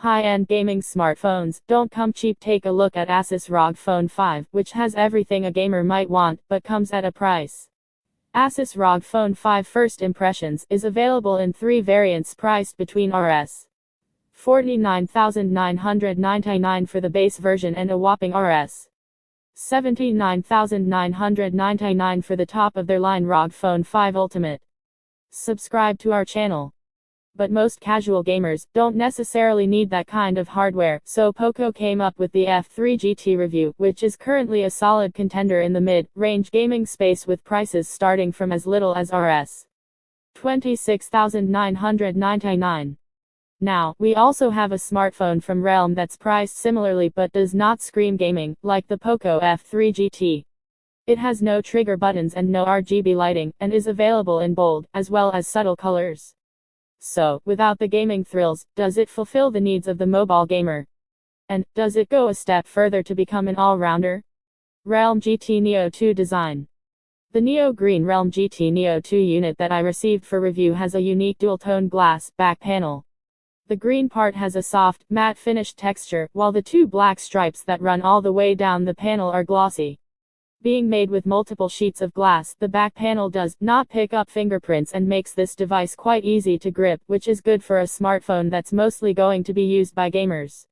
High-end gaming smartphones don't come cheap. Take a look at Asus ROG Phone 5, which has everything a gamer might want, but comes at a price. Asus ROG Phone 5 First Impressions is available in 3 variants priced between Rs. 49,999 for the base version and a whopping Rs. 79,999 for the top of their line ROG Phone 5 Ultimate. Subscribe to our channel. But most casual gamers don't necessarily need that kind of hardware, so Poco came up with the F3 GT Review, which is currently a solid contender in the mid-range gaming space with prices starting from as little as Rs. 26,999. Now, we also have a smartphone from Realme that's priced similarly but does not scream gaming, like the Poco F3 GT. It has no trigger buttons and no RGB lighting, and is available in bold, as well as subtle colors. So, without the gaming thrills, does it fulfill the needs of the mobile gamer? And, does it go a step further to become an all-rounder? Realme GT Neo 2 Design. The Neo Green Realme GT Neo 2 unit that I received for review has a unique dual-tone glass back panel. The green part has a soft, matte finished texture, while the 2 black stripes that run all the way down the panel are glossy. Being made with multiple sheets of glass, the back panel does not pick up fingerprints and makes this device quite easy to grip, which is good for a smartphone that's mostly going to be used by gamers.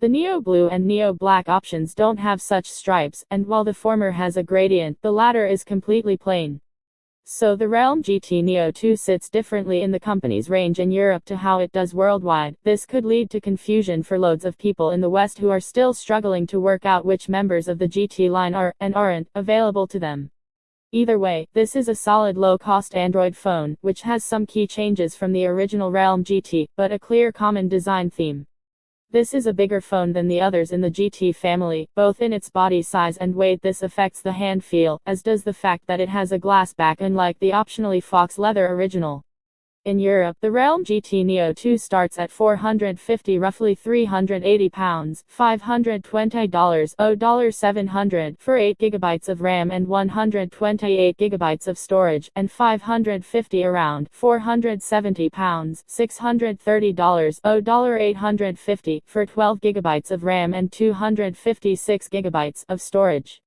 The Neo Blue and Neo Black options don't have such stripes, and while the former has a gradient, the latter is completely plain. So the Realme GT Neo 2 sits differently in the company's range in Europe to how it does worldwide. This could lead to confusion for loads of people in the West who are still struggling to work out which members of the GT line are, and aren't, available to them. Either way, this is a solid low-cost Android phone, which has some key changes from the original Realme GT, but a clear common design theme. This is a bigger phone than the others in the GT family, both in its body size and weight. This affects the hand feel, as does the fact that it has a glass back unlike the optionally fox leather original. In Europe, the Realme GT Neo 2 starts at $450, roughly £380, $520, $700 for 8GB of RAM and 128GB of storage, and $550 around £470, $630, $850 for 12GB of RAM and 256GB of storage.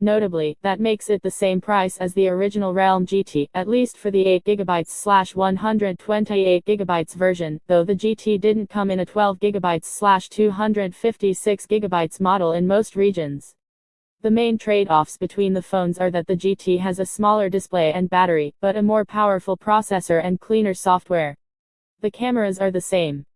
Notably, that makes it the same price as the original Realme GT, at least for the 8GB/128GB version, though the GT didn't come in a 12GB/256GB model in most regions. The main trade-offs between the phones are that the GT has a smaller display and battery, but a more powerful processor and cleaner software. The cameras are the same.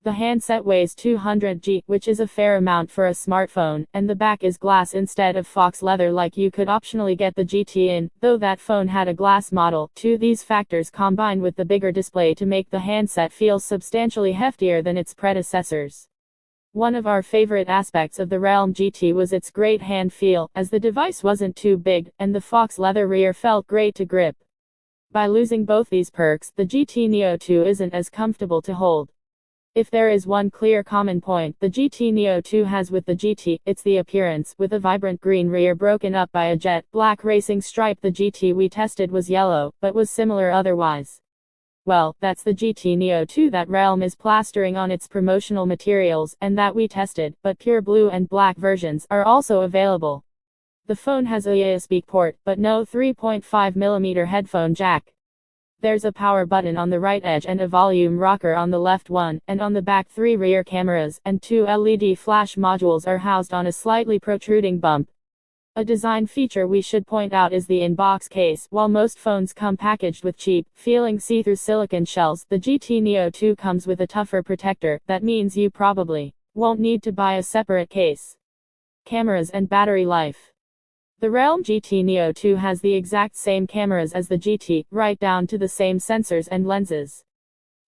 The handset weighs 200g, which is a fair amount for a smartphone, and the back is glass instead of fox leather like you could optionally get the GT in, though that phone had a glass model. These factors combine with the bigger display to make the handset feel substantially heftier than its predecessors. One of our favorite aspects of the Realme GT was its great hand feel, as the device wasn't too big, and the fox leather rear felt great to grip. By losing both these perks, the GT Neo 2 isn't as comfortable to hold. If there is one clear common point the GT Neo 2 has with the GT, it's the appearance, with a vibrant green rear broken up by a jet black racing stripe. The GT we tested was yellow, but was similar otherwise. Well, that's the GT Neo 2 that Realme is plastering on its promotional materials, and that we tested, but pure blue and black versions are also available. The phone has a USB port, but no 3.5mm headphone jack. There's a power button on the right edge and a volume rocker on the left one, and on the back 3 rear cameras and 2 LED flash modules are housed on a slightly protruding bump. A design feature we should point out is the in-box case. While most phones come packaged with cheap, feeling see-through silicone shells, the GT Neo 2 comes with a tougher protector. That means you probably won't need to buy a separate case. Cameras and battery life. The Realme GT Neo 2 has the exact same cameras as the GT, right down to the same sensors and lenses.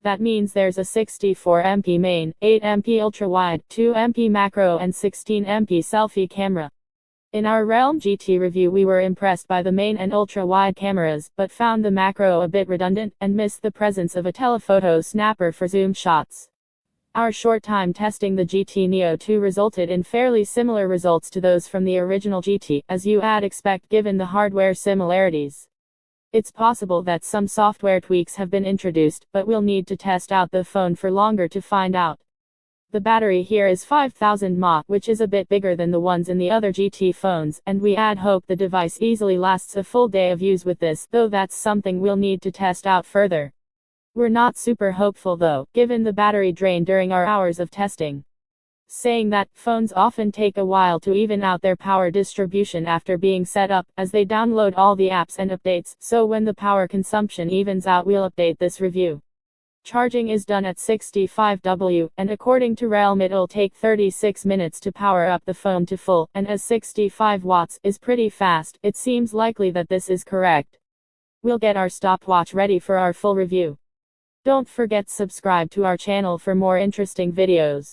That means there's a 64MP main, 8MP ultra-wide, 2MP macro and 16MP selfie camera. In our Realme GT review we were impressed by the main and ultra-wide cameras, but found the macro a bit redundant, and missed the presence of a telephoto snapper for zoom shots. Our short time testing the GT Neo 2 resulted in fairly similar results to those from the original GT, as you'd expect given the hardware similarities. It's possible that some software tweaks have been introduced, but we'll need to test out the phone for longer to find out. The battery here is 5000 mAh, which is a bit bigger than the ones in the other GT phones, and we hope the device easily lasts a full day of use with this, though that's something we'll need to test out further. We're not super hopeful though, given the battery drain during our hours of testing. Saying that, phones often take a while to even out their power distribution after being set up, as they download all the apps and updates, so when the power consumption evens out we'll update this review. Charging is done at 65W, and according to Realme it'll take 36 minutes to power up the phone to full, and as 65 watts is pretty fast, it seems likely that this is correct. We'll get our stopwatch ready for our full review. Don't forget to subscribe to our channel for more interesting videos.